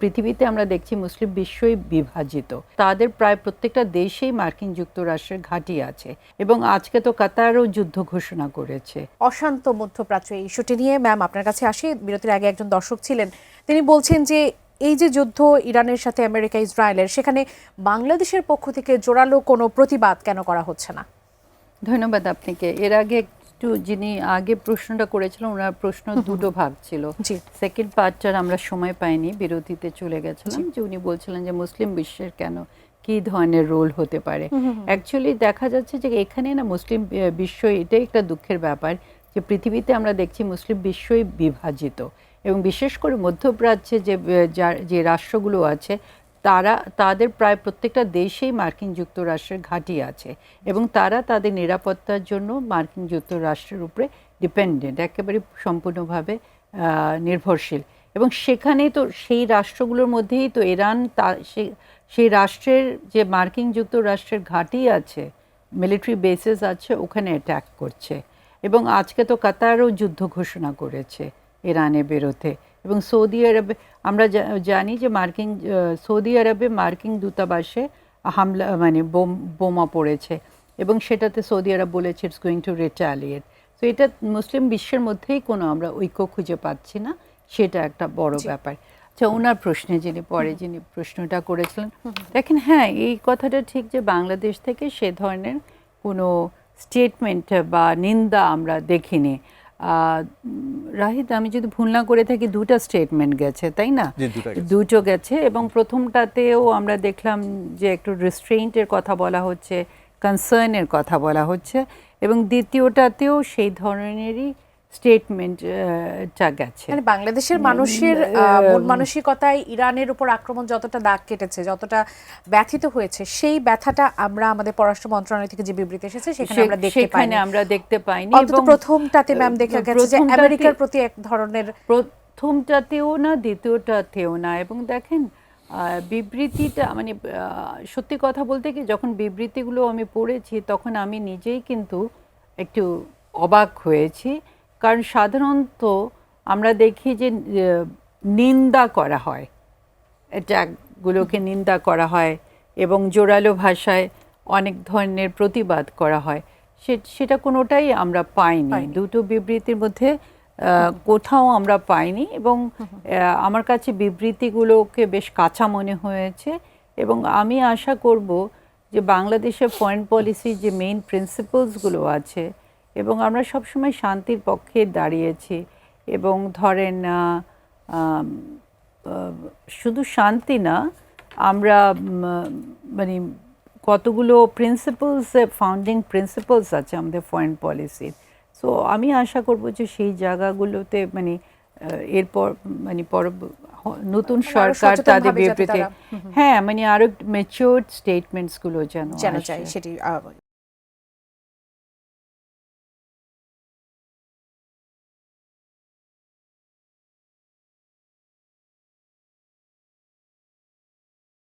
পৃথিবীতে আমরা দেখছি মুসলিম বিশ্বই বিভাজিত। তাদের প্রায় প্রত্যেকটা দেশেই মার্কিন যুক্তরাষ্ট্রের ঘাঁটি আছে এবং আজকে তো কাতারও যুদ্ধ ঘোষণা করেছে। অশান্ত মধ্যপ্রাচ্য এই ইস্যুটি নিয়ে ম্যাম আপনার কাছে আসি। বিরতির আগে একজন দর্শক ছিলেন, তিনি বলছেন যে এই যে যুদ্ধ ইরানের সাথে আমেরিকা ইসরায়েলের, সেখানে বাংলাদেশের পক্ষ থেকে জোরালো কোনো প্রতিবাদ কেন করা হচ্ছে না? ধন্যবাদ আপনাকে। এর আগে একটু যিনি আগে প্রশ্নটা করেছিলেন ওনার প্রশ্ন দুটো ভাগ ছিল। সেকেন্ড পার্টটার আমরা সময় পাইনি, বিরতিতে চলে গেছিলাম। যে উনি বলছিলেন যে মুসলিম বিশ্বের কেন কি ধরনের রোল হতে পারে। অ্যাকচুয়ালি দেখা যাচ্ছে যে এখানে না মুসলিম বিশ্ব, এটাই একটা দুঃখের ব্যাপার যে পৃথিবীতে আমরা দেখছি মুসলিম বিশ্বই বিভাজিত এবং বিশেষ করে মধ্যপ্রাচ্যে যে রাষ্ট্রগুলো আছে তাদের প্রায় প্রত্যেকটা দেশেই মার্কিন যুক্তরাষ্ট্রের ঘাঁটি আছে এবং তারা তাদের নিরাপত্তার জন্য মার্কিন যুক্তরাষ্ট্রের উপরে ডিপেন্ডেন্ট, একেবারে সম্পূর্ণভাবে নির্ভরশীল। এবং সেখানেই তো সেই রাষ্ট্রগুলোর মধ্যেই তো ইরান সেই রাষ্ট্রের যে মার্কিন যুক্তরাষ্ট্রের ঘাঁটি আছে, মিলিটারি বেসেস আছে, ওখানে অ্যাট্যাক করছে। এবং আজকে তো কাতারও যুদ্ধ ঘোষণা করেছে ইরানের বিরুদ্ধে। এবং সৌদি আরবে আমরা জানি যে সৌদি আরবে মার্কিন দূতাবাসে হামলা মানে বোমা পড়েছে এবং সেটাতে সৌদি আরব বলেছে ইটস গোয়িং টু রিটালিয়েট। তো এটা মুসলিম বিশ্বের মধ্যেই কোনো আমরা ঐক্য খুঁজে পাচ্ছি না, সেটা একটা বড় ব্যাপার। আচ্ছা, ওনার প্রশ্নে যিনি প্রশ্নটা করেছিলেন, দেখেন হ্যাঁ এই কথাটা ঠিক যে বাংলাদেশ থেকে সে ধরনের কোনো স্টেটমেন্ট বা নিন্দা আমরা দেখিনি। রাহিদ, আমি যদি ভুল না করে থাকি দুটো স্টেটমেন্ট গেছে, তাই না? দুটো গেছে এবং প্রথমটাতেও আমরা দেখলাম যে একটু রিস্ট্রেইন্টের কথা বলা হচ্ছে, কনসার্নের কথা বলা হচ্ছে এবং দ্বিতীয়টাতেও সেই ধরনেরই স্টেটমেন্টটা গেছে। মানে বাংলাদেশের মানুষের মন মানসিকতায় ইরানের উপর আক্রমণ যতটা দাগ কেটেছে, যতটা ব্যথিত হয়েছে, সেই ব্যথাটা আমরা আমাদের পররাষ্ট্র মন্ত্রণালয় থেকে যে বিবৃতি এসেছে সেখানে আমরা দেখতে পাইনি। এবং প্রথমটাতে ম্যাম দেখা গেছে যে আমেরিকার প্রতি এক ধরনের, প্রথমটাতেও না দ্বিতীয়টাতেও না। এবং দেখেন বিবৃতিটা মানে সত্যি কথা বলতে কি, যখন বিবৃতিগুলো আমি পড়েছি তখন আমি নিজেই কিন্তু একটু অবাক হয়েছি। কারণ সাধারণত আমরা দেখি যে নিন্দা করা হয়, অ্যাটাকগুলোকে নিন্দা করা হয় এবং জোরালো ভাষায় অনেক ধরনের প্রতিবাদ করা হয়। সেটা কোনোটাই আমরা পাইনি, দুটো বিবৃতির মধ্যে কোথাও আমরা পাইনি। এবং আমার কাছে বিবৃতিগুলোকে বেশ কাঁচা মনে হয়েছে এবং আমি আশা করব যে বাংলাদেশের ফরেন পলিসির যে মেইন প্রিন্সিপালসগুলো আছে, এবং আমরা সবসময় শান্তির পক্ষে দাঁড়িয়েছি এবং ধরেন শুধু শান্তি না, আমরা মানে কতগুলো প্রিন্সিপালস, ফাউন্ডিং প্রিন্সিপালস আছে আমাদের ফরেন পলিসির। সো আমি আশা করব যে সেই জায়গাগুলোতে মানে এরপর মানে নতুন সরকার তাদের বিবৃতি, হ্যাঁ মানে আরো ম্যাচিউরড স্টেটমেন্টসগুলো যেন চাই সেটি